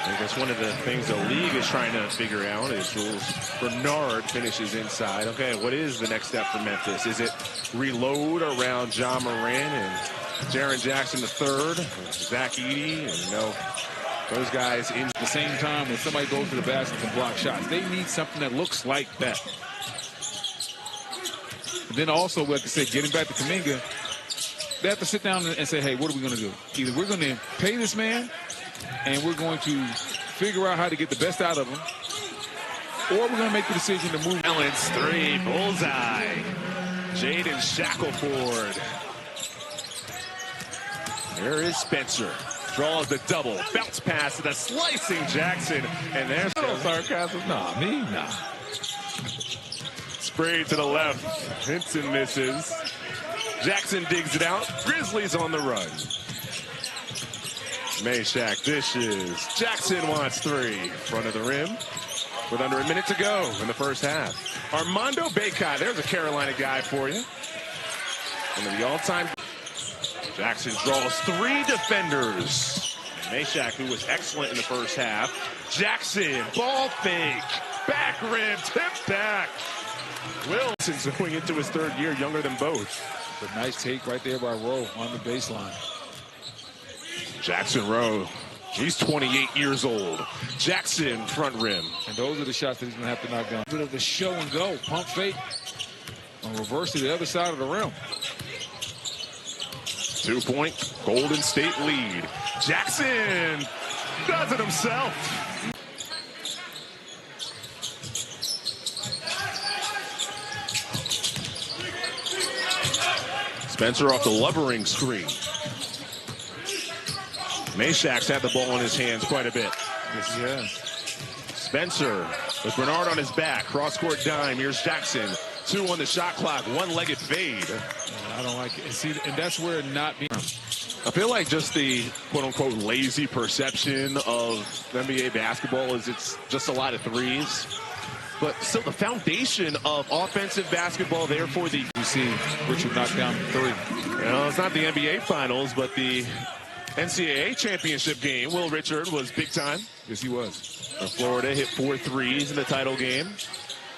I guess one of the things the league is trying to figure out is Jules Bernard finishes inside. Okay, what is the next step for Memphis? Is it reload around Ja Morant and Jaren Jackson III, Zach Edey, and those guys in at the same time when somebody goes to the basket and block shots? They need something that looks like that. And then also, like I said, getting back to Kuminga, they have to sit down and say, hey, what are we going to do? Either we're going to pay this man and we're going to figure out how to get the best out of him, or we're going to make the decision to move. Balance three, bullseye. Jaden Shackelford. There is Spencer. Draws the double. Bounce pass to the slicing Jackson. And there's no sarcasm. Nah, me? Nah. Sprayed to the left. Hinton misses. Jackson digs it out. Grizzlies on the run. Meshack dishes. Jackson wants three. Front of the rim. With under a minute to go in the first half. Armando Bacot. There's a Carolina guy for you. One of the all-time. Jackson draws three defenders. Meshack, who was excellent in the first half. Jackson, ball fake. Back rim, tip back. Wilson's going into his third year, younger than both. A nice take right there by Rowe on the baseline. Jackson Rowe, he's 28 years old. Jackson, front rim. And those are the shots that he's going to have to knock down. Bit of the show and go, pump fake, and reverse to the other side of the rim. 2-point Golden State lead. Jackson does it himself. Spencer off the Lovering screen. Meshack's had the ball in his hands quite a bit. Yes, he has. Spencer with Bernard on his back. Cross-court dime. Here's Jackson. 2 on the shot clock. One-legged fade. I don't like it. See, and that's where not being. I feel like just the quote-unquote lazy perception of NBA basketball is it's just a lot of threes. But still the foundation of offensive basketball, therefore the... You see Richard knock down three. You know, it's not the NBA Finals, but the NCAA championship game. Will Richard was big time. Yes, he was. Florida hit 4 threes in the title game.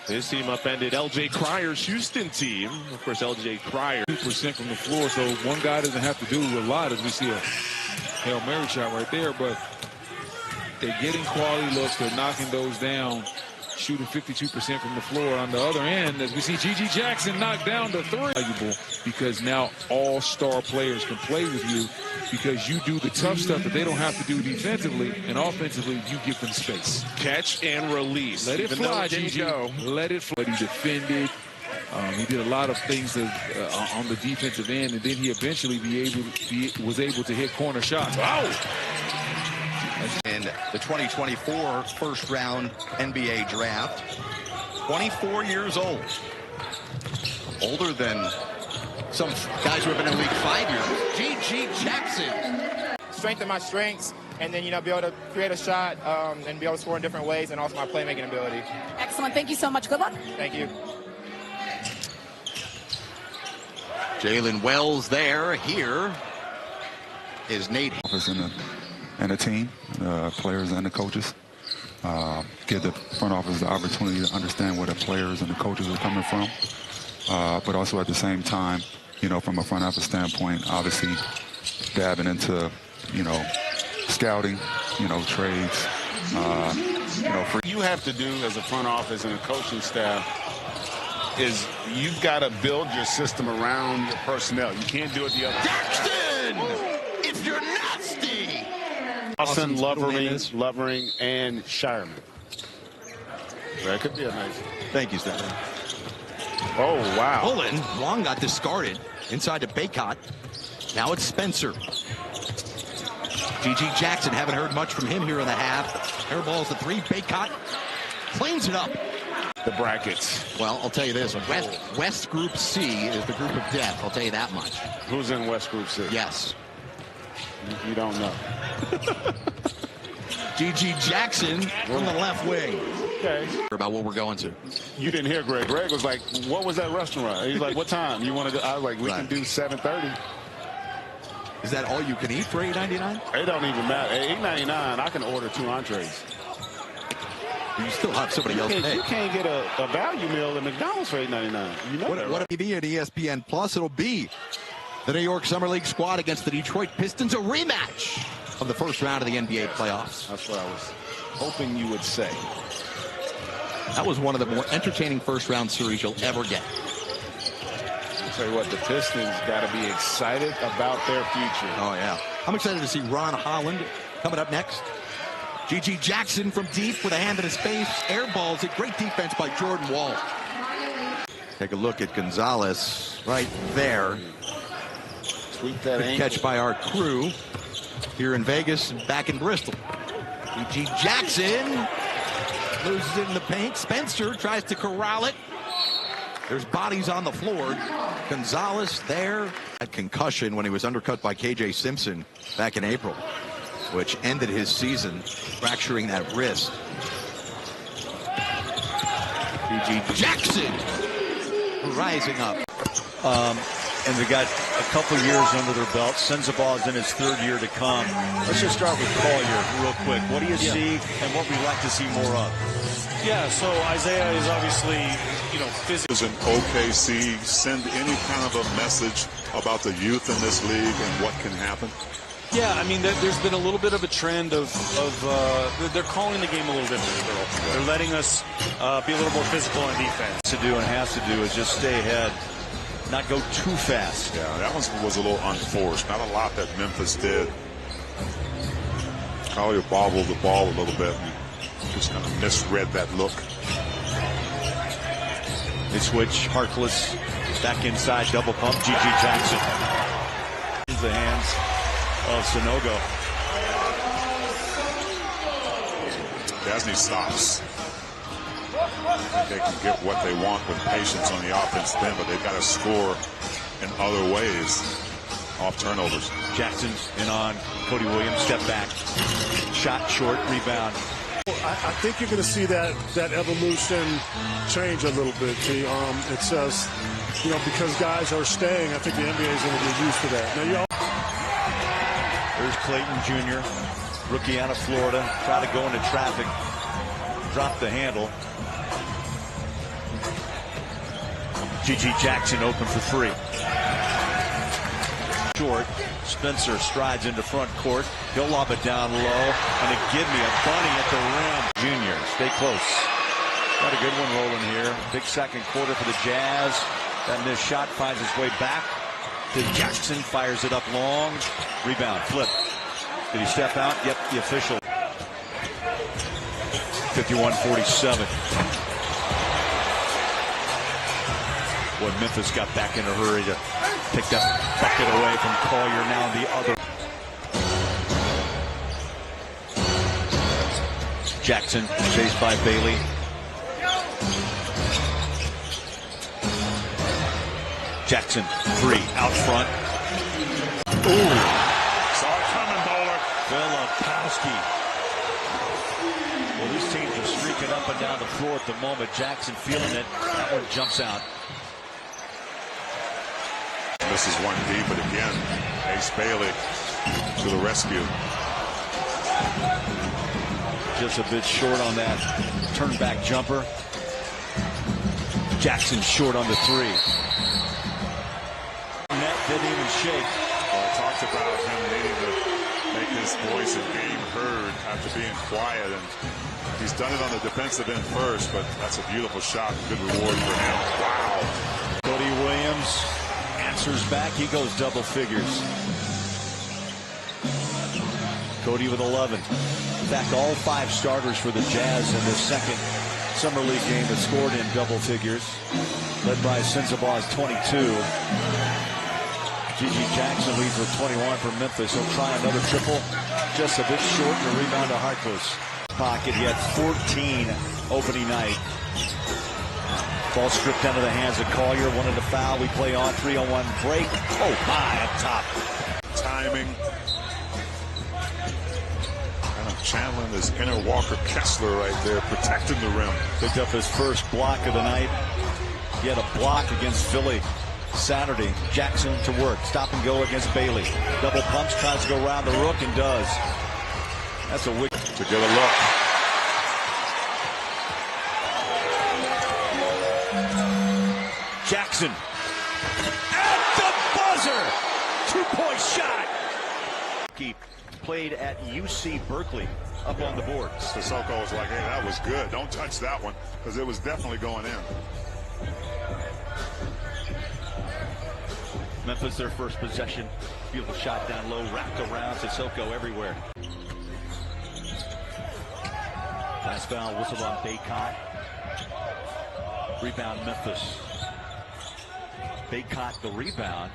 His team upended L.J. Cryer's Houston team. Of course, L.J. Cryer. 2% from the floor, so one guy doesn't have to do a lot as we see a Hail Mary shot right there, but they're getting quality looks. They're knocking those down, shooting 52% from the floor. On the other end, as we see G.G. Jackson knock down the three. Valuable because now all-star players can play with you because you do the tough stuff that they don't have to do defensively, and offensively you give them space. Catch and release. Let it fly, G.G. Let it fly. He defended. He did a lot of things on the defensive end, and then he eventually was able to hit corner shots. Wow. In the 2024 first-round NBA draft, 24 years old. Older than some guys who have been in the league 5 years. G.G. Jackson. Strengthen my strengths, and then, be able to create a shot and be able to score in different ways, and also my playmaking ability. Excellent. Thank you so much. Good luck. Thank you. Jalen Wells there. Here is Nate. And the team, the players and the coaches. Give the front office the opportunity to understand where the players and the coaches are coming from. But also at the same time, from a front office standpoint, obviously dabbing into, scouting, trades. You have to do as a front office and a coaching staff is you've got to build your system around your personnel. You can't do it the other way. Jackson! If you're nasty! Austin, Lovering, and Shireman. That could be a nice. Thank you, Stephen. Oh, wow. Bullen, Long got discarded inside to Bacot. Now it's Spencer. G.G. Jackson, haven't heard much from him here in the half. Airballs the three. Bacot cleans it up. The brackets. Well, I'll tell you this. West Group C is the group of death. I'll tell you that much. Who's in West Group C? Yes. You don't know. G.G. Jackson from the left wing. Okay. About what we're going to. You didn't hear Greg. Greg was like, what was that restaurant? He's like, what time? You want to do? I was like, we can do 7:30. Is that all you can eat for $8.99? It don't even matter. $8.99, I can order 2 entrees. You still have somebody else pay. You can't get a value meal at McDonald's for $8.99. You know that, right? What TV and ESPN Plus? It'll be the New York Summer League squad against the Detroit Pistons, a rematch of the first round of the NBA playoffs. That's what I was hoping you would say. That was one of the more entertaining first-round series you'll ever get. I'll tell you what, the Pistons got to be excited about their future. Oh, yeah. I'm excited to see Ron Holland coming up next. G.G. Jackson from deep with a hand in his face. Air balls it. Great defense by Jordan Wall. Take a look at Gonzalez right there. Tweak that Good catch by our crew here in Vegas and back in Bristol. G.G. Jackson loses it in the paint. Spencer tries to corral it. There's bodies on the floor. Gonzalez there. Had concussion when he was undercut by K.J. Simpson back in April, which ended his season, fracturing that wrist. G.G. Jackson rising up. And they got a couple years under their belt. Sensabaugh is in his 3rd year to come. Let's just start with Collier real quick. What do you see and what we'd like to see more of? Yeah, so Isaiah is obviously, physical. In OKC, send any kind of a message about the youth in this league and what can happen? Yeah, I mean, there's been a little bit of a trend of they're calling the game a little different. They're letting us be a little more physical on defense. To do and has to do is just stay ahead, not go too fast. Yeah, that one was a little unforced. Not a lot that Memphis did. Collier bobbled the ball a little bit and just kind of misread that look. They switch. Harkless back inside, double pump. G.G. Jackson. The hands of Sanogo. Gasney stops. They can get what they want with patience on the offense then, but they've got to score in other ways off turnovers. Jackson in on Cody Williams, step back, shot short, rebound. I think you're going to see that evolution change a little bit. It says, because guys are staying, I think the NBA is going to get used to that. Now, there's Clayton Jr., rookie out of Florida, try to go into traffic, drop the handle. G.G. Jackson open for 3. Short. Spencer strides into front court. He'll lob it down low. And a give me a bunny at the rim. Junior, stay close. Got a good one rolling here. Big second quarter for the Jazz. That missed shot finds its way back to Jackson. Fires it up long. Rebound. Flip. Did he step out? Yep, the official. 51-47. Boy, Memphis got back in a hurry to take that bucket away from Collier. Now the other. Jackson chased by Bailey. Jackson, 3 out front. Ooh. Saw it coming, Bowler. Filipowski. Well, these teams are streaking up and down the floor at the moment. Jackson feeling it. That one jumps out. This is one deep, but again, Ace Bailey to the rescue. Just a bit short on that turn back jumper. Jackson short on the 3. Net didn't even shake. Well, I talked about him needing to make his voice and game heard after being quiet, and he's done it on the defensive end first, but that's a beautiful shot. Good reward for him. Wow. Cody Williams answers back. He goes double figures. Cody with 11. In fact, all 5 starters for the Jazz in this second Summer League game have scored in double figures, led by Sensabaugh's 22. G.G. Jackson leads with 21 for Memphis. He'll try another triple. Just a bit short and a rebound to Harkless. Pocket, he had 14 opening night. Ball stripped out of the hands of Collier. Wanted to foul. We play on 3-on-1 break. Oh, my, up top. Timing. Channeling his inner Walker Kessler right there, protecting the rim. Picked up his first block of the night. He had a block against Philly Saturday, Jackson to work. Stop and go against Bailey. Double pumps, tries to go around the rook and does. That's a wicked. To get a look. Jackson. At the buzzer. 2-point shot. He played at UC Berkeley up on the board. Sissoko was like, hey, that was good. Don't touch that one, because it was definitely going in. Memphis, their first possession. Beautiful shot down low, wrapped around. Sissoko everywhere. Last foul whistled on Bacot. Rebound Memphis. Bacot the rebound.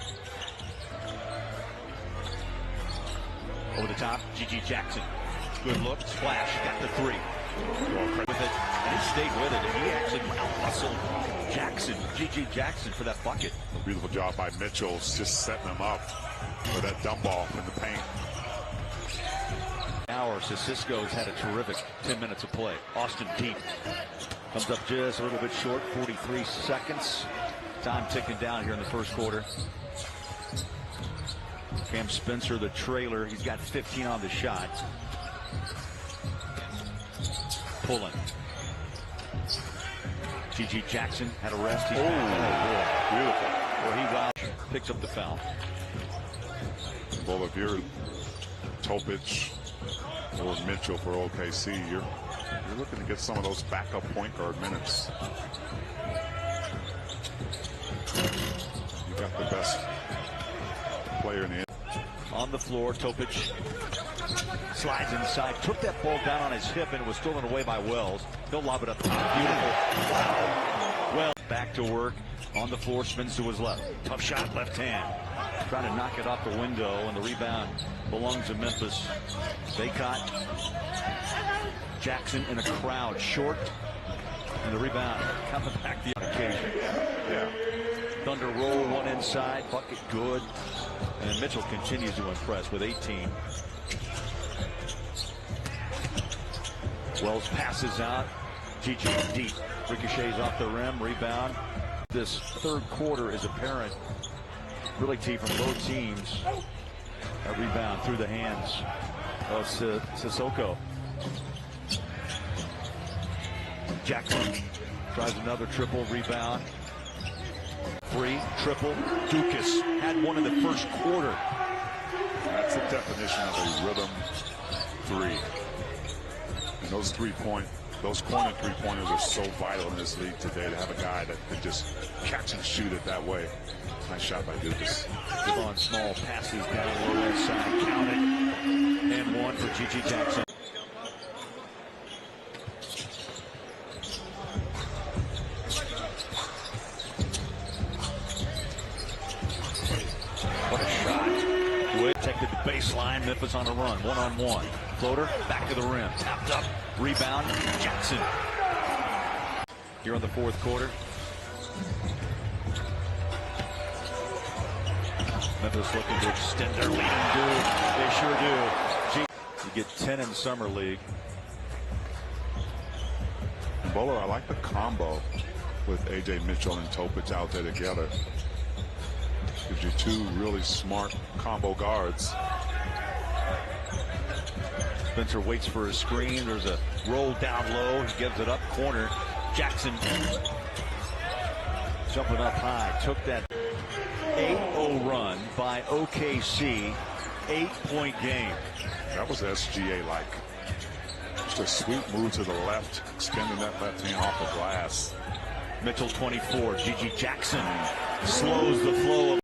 Over the top, GG Jackson. Good look, splash, got the three. With it, and he stayed with it, and he actually out-hustled Jackson, GG Jackson, for that bucket. A beautiful job by Mitchell, just setting him up for that dump ball in the paint. So Cisco's had a terrific 10 minutes of play. Austin deep. Comes up just a little bit short, 43 seconds. Time ticking down here in the first quarter. Cam Spencer, the trailer. He's got 15 on the shot. Pulling. GG Jackson had a rest. He's beautiful. Well, he picks up the foul. Well, if you're Topic or Mitchell for OKC, you're looking to get some of those backup point guard minutes. You got the best player in the on the floor. Topic slides inside, took that ball down on his hip, and it was stolen away by Wells. He'll lob it up. Beautiful. Wow. Well, back to work on the floor, spins to his left. Tough shot, left hand. Trying to knock it off the window, and the rebound belongs to Memphis. Bacot. Jackson in a crowd, short, and the rebound coming back the occasion. Yeah. Thunder roll one inside, bucket good, and Mitchell continues to impress with 18. Wells passes out. GG deep, ricochets off the rim, rebound. This third quarter is apparent. Really T from both teams. A rebound through the hands of Sissoko. Jackson tries another triple, rebound. Free, triple. Dukas had one in the first quarter. That's the definition of a rhythm three. And those those corner three-pointers are so vital in this league today, to have a guy that can just catch and shoot it that way. Nice shot by Dukas. Devon Small passes down the low side, count it, and one for GG Jackson. What a shot. Wood protected the baseline. Memphis on a run. One-on-one. Floater, back to the rim. Tapped up. Rebound. Jackson. Here in the fourth quarter. Memphis looking to extend their lead, and they sure do. You get 10 in Summer League. Bowler, I like the combo with A.J. Mitchell and Topic out there together. Gives you two really smart combo guards. Spencer waits for a screen. There's a roll down low. He gives it up corner. Jackson jumping up high. Took that 8-0 run by OKC. 8-point game. That was SGA-like. Just a sweet move to the left, extending that left hand off the glass. Mitchell 24. GG Jackson slows the flow of